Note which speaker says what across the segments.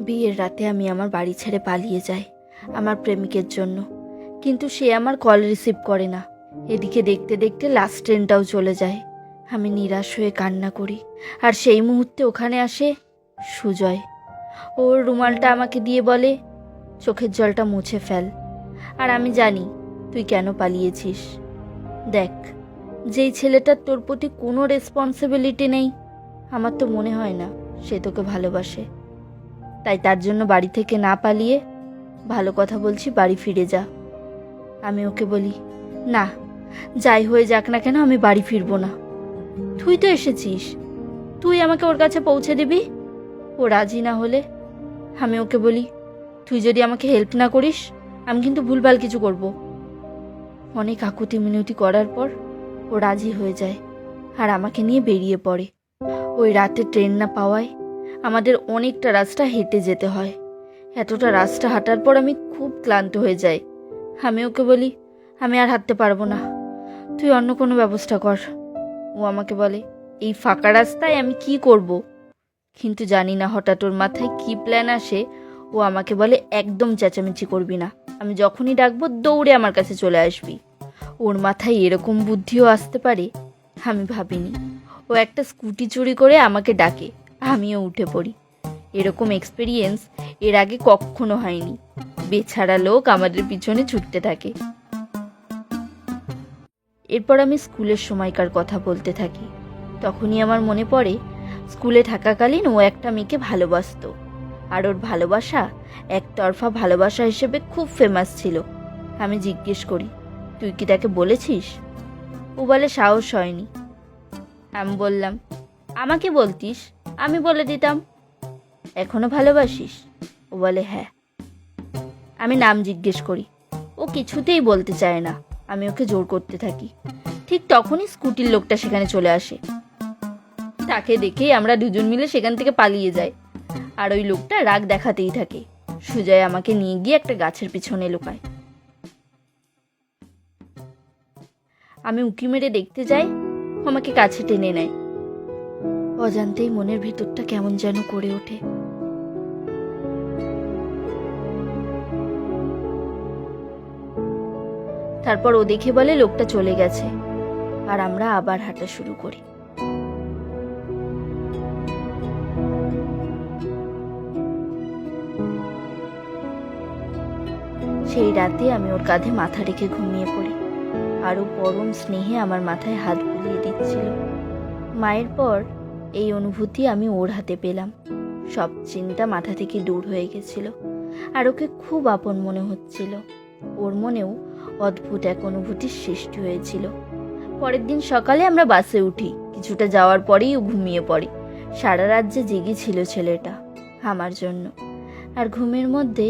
Speaker 1: বিয়ের রাতে আমি আমার বাড়ি ছেড়ে পালিয়ে যাই আমার প্রেমিকের জন্য, কিন্তু সে আমার কল রিসিভ করে না। এদিকে দেখতে দেখতে লাস্ট ট্রেনটাও চলে যায়। আমি নিরাশ হয়ে কান্না করি, আর সেই মুহূর্তে ওখানে আসে সুজয়। ওর রুমালটা আমাকে দিয়ে বলে, চোখের জলটা মুছে ফেল। আর আমি জানি তুই কেন পালিয়েছিস। দেখ, যেই ছেলেটার তোর প্রতি কোনো রেসপন্সিবিলিটি নেই, আমার তো মনে হয় না সে তোকে ভালোবাসে। তাই তার জন্য বাড়ি থেকে না পালিয়ে, ভালো কথা বলছি, বাড়ি ফিরে যা। আমি ওকে বলি, না, যাই হয়ে যাক না কেন আমি বাড়ি ফিরবো না। তুই তো এসেছিস, তুই আমাকে ওর কাছে পৌঁছে দিবি। ও রাজি না হলে আমি ওকে বলি, তুই যদি আমাকে হেল্প না করিস আমি কিন্তু ভুলভাল কিছু করব। অনেক আকুতি মিনতি করার পর ও রাজি হয়ে যায় আর আমাকে নিয়ে বেরিয়ে পড়ে। ওই রাতে ট্রেন না পাওয়ায় আমাদের অনেকটা রাস্তা হেঁটে যেতে হয়। এতটা রাস্তা হাঁটার পর আমি খুব ক্লান্ত হয়ে যাই। আমি ওকে বলি, আমি আর হাঁটতে পারবো না, তুই অন্য কোনো ব্যবস্থা কর। ও আমাকে বলে, এই ফাঁকা রাস্তায় আমি কি করব? কিন্তু জানি না হঠাৎ ওর মাথায় কি প্ল্যান আসে। ও আমাকে বলে, একদম চেঁচামেচি করবি না, আমি যখনই ডাকবো দৌড়ে আমার কাছে চলে আসবি। ওর মাথায় এরকম বুদ্ধিও আসতে পারে আমি ভাবিনি। ও একটা স্কুটি চুরি করে আমাকে ডাকে, আমিও উঠে পড়ি। এরকম এক্সপিরিয়েন্স এর আগে কখনো হয়নি। বেছাড়া লোক আমাদের পিছনে ছুটতে থাকে। এরপর আমি স্কুলের সময়কার কথা বলতে থাকি। তখনই আমার মনে পড়ে, স্কুলে থাকাকালীন ও একটা মেয়েকে ভালোবাসতো, আর ওর ভালোবাসা একতরফা ভালোবাসা হিসেবে খুব ফেমাস ছিল। আমি জিজ্ঞেস করি, তুই কি তাকে বলেছিস? ও বলে, সাহস হয়নি। আমি বললাম, আমাকে বলতিস, আমি বলে দিতাম। এখনো ভালোবাসিস? ও বলে, হ্যাঁ। আমি নাম জিজ্ঞেস করি, ও কিছুতেই বলতে চায় না। আমি ওকে জোর করতে থাকি। ঠিক তখনই স্কুটির লোকটা সেখানে চলে আসে। তাকে দেখেই আমরা দুজন মিলে সেখান থেকে পালিয়ে যাই, আর ওই লোকটা রাগ দেখাতেই থাকে। সুজয় আমাকে নিয়ে গিয়ে একটা গাছের পিছনে লুকায়। আমি উঁকি মেরে দেখতে যাই, আমাকে কাছে টেনে নেয়। অজান্তেই মনের ভিতরটা কেমন যেন করে ওঠে। তারপর ও দেখে বলে লোকটা চলে গেছে, আর আমরা আবার হাঁটা শুরু করি। সেই রাতে আমি ওর কাঁধে মাথা রেখে ঘুমিয়ে পড়ি, আর ও পরম স্নেহে আমার মাথায় হাত বুলিয়ে দিচ্ছিল। মায়ের পর এই অনুভূতি আমি ওর হাতে পেলাম। সব চিন্তা মাথা থেকে দূর হয়ে গেছিল, আর ওকে খুব আপন মনে হচ্ছিল। ওর মনেও অদ্ভুত এক অনুভূতির সৃষ্টি হয়েছিল। পরের দিন সকালে আমরা বাসে উঠি। কিছুটা যাওয়ার পরেই ও ঘুমিয়ে পড়ে। সারা রাত যে জেগে ছিল ছেলেটা আমার জন্য, আর ঘুমের মধ্যে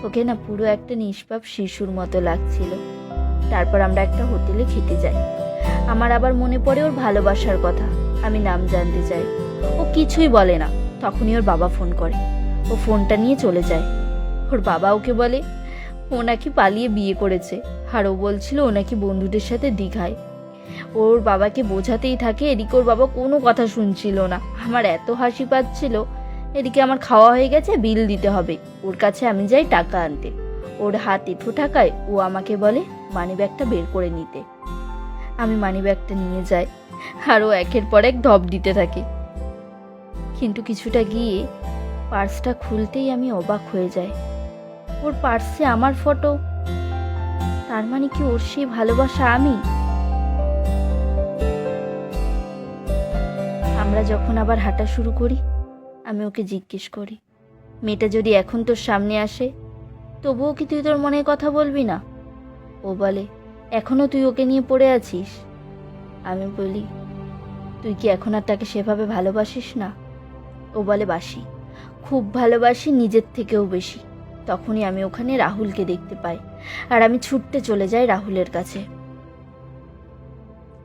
Speaker 1: ওকে না পুরো একটা নিষ্পাপ শিশুর মতো লাগছিল। তারপর আমরা একটা হোটেলে খেতে যাই। আমার আবার মনে পড়ে ওর ভালোবাসার কথা। আমি নাম জানতে চাই, ও কিছুই বলে না। তখনই ওর বাবা ফোন করে। ও ফোনটা নিয়ে চলে যায়। ওর বাবা ওকে বলে ও নাকি পালিয়ে বিয়ে করেছে, আর ও বলছিল ও নাকি বন্ধুদের সাথে দীঘায়। ওর বাবাকে বোঝাতেই থাকে, এদিকে ওর বাবা কোনো কথা শুনছিল না। আমার এত হাসি পাচ্ছিল। এদিকে আমার খাওয়া হয়ে গেছে, বিল দিতে হবে। ওর কাছে আমি যাই টাকা আনতে। ওর হাত এঁঠো টাকায় ও আমাকে বলে মানিব্যাগটা বের করে নিতে। আমি মানিব্যাগটা নিয়ে যাই, আর ও একের পর এক ঢপ দিতে থাকে। কিন্তু কিছুটা গিয়ে পার্সটা খুলতেই আমি অবাক হয়ে যাই। ওর পার্সে আমার ফটো। তার মানে কি ওর সেই ভালোবাসা আমি? আমরা যখন আবার হাঁটা শুরু করি, আমি ওকে জিজ্ঞেস করি, মেয়েটা যদি এখন তোর সামনে আসে তবুও কি তুই তোর মনের কথা বলবি না? ও বলে, এখনো তুই ওকে নিয়ে পড়ে আছিস? আমি বলি, তুই কি এখন আর তাকে সেভাবে ভালোবাসিস না? ও বলে, বাসি, খুব ভালোবাসি, নিজের থেকেও বেশি। তখনই আমি ওখানে রাহুলকে দেখতে পাই, আর আমি ছুটতে চলে যাই রাহুলের কাছে।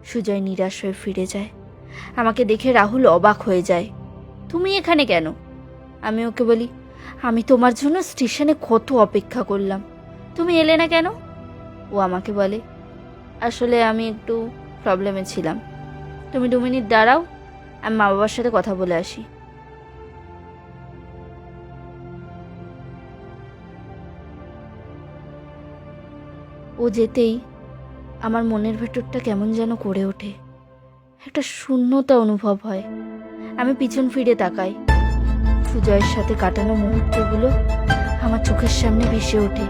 Speaker 1: সুজয় নিরাশ হয়ে ফিরে যায়। আমাকে দেখে রাহুল অবাক হয়ে যায়। তুমি এখানে কেন? আমি ওকে বলি, আমি তোমার জন্য স্টেশনে কত অপেক্ষা করলাম, তুমি এলে না কেন? ও আমাকে বলে, আসলে আমি একটু প্রবলেমে ছিলাম, তুমি 2 মিনিট দাঁড়াও, আমি মা বাবার সাথে কথা বলে আসি। ও যেতেই আমার মনের ভেতরটা কেমন যেন করে ওঠে, একটা শূন্যতা অনুভব হয়। আমি পিছন ফিরে তাকাই, সুজয়ের সাথে কাটানো মুহূর্তগুলো আমার চোখের সামনে ভেসে ওঠে।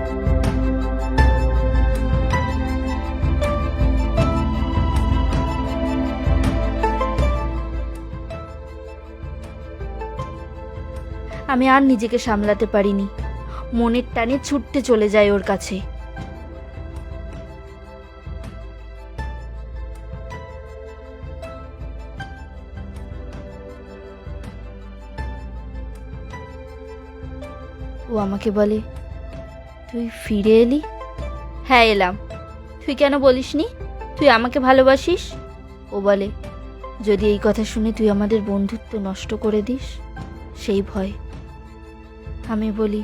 Speaker 1: আমি আর নিজেকে সামলাতে পারিনি, মনের টানে ছুটতে চলে যায় ওর কাছে। ও আমাকে বলে, তুই ফিরে এলি? হ্যাঁ এলাম। তুই কেন বলিসনি তুই আমাকে ভালোবাসিস? ও বলে, যদি এই কথা শুনে তুই আমাদের বন্ধুত্ব নষ্ট করে দিস, সেই ভয়। আমি বলি,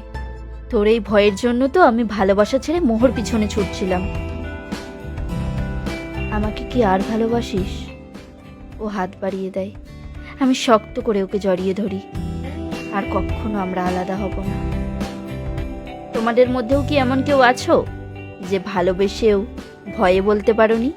Speaker 1: তোর এই ভয়ের জন্য তো আমি ভালোবাসা ছেড়ে মোহর পিছনে ছুটছিলাম। আমাকে কি আর ভালোবাসিস? ও হাত বাড়িয়ে দেয়। আমি শক্ত করে ওকে জড়িয়ে ধরি। আর কখনো আমরা আলাদা হব না। তোমাদের মধ্যেও কি এমন কেউ আছো যে ভালোবেসেও ভয়ে বলতে পারোনি?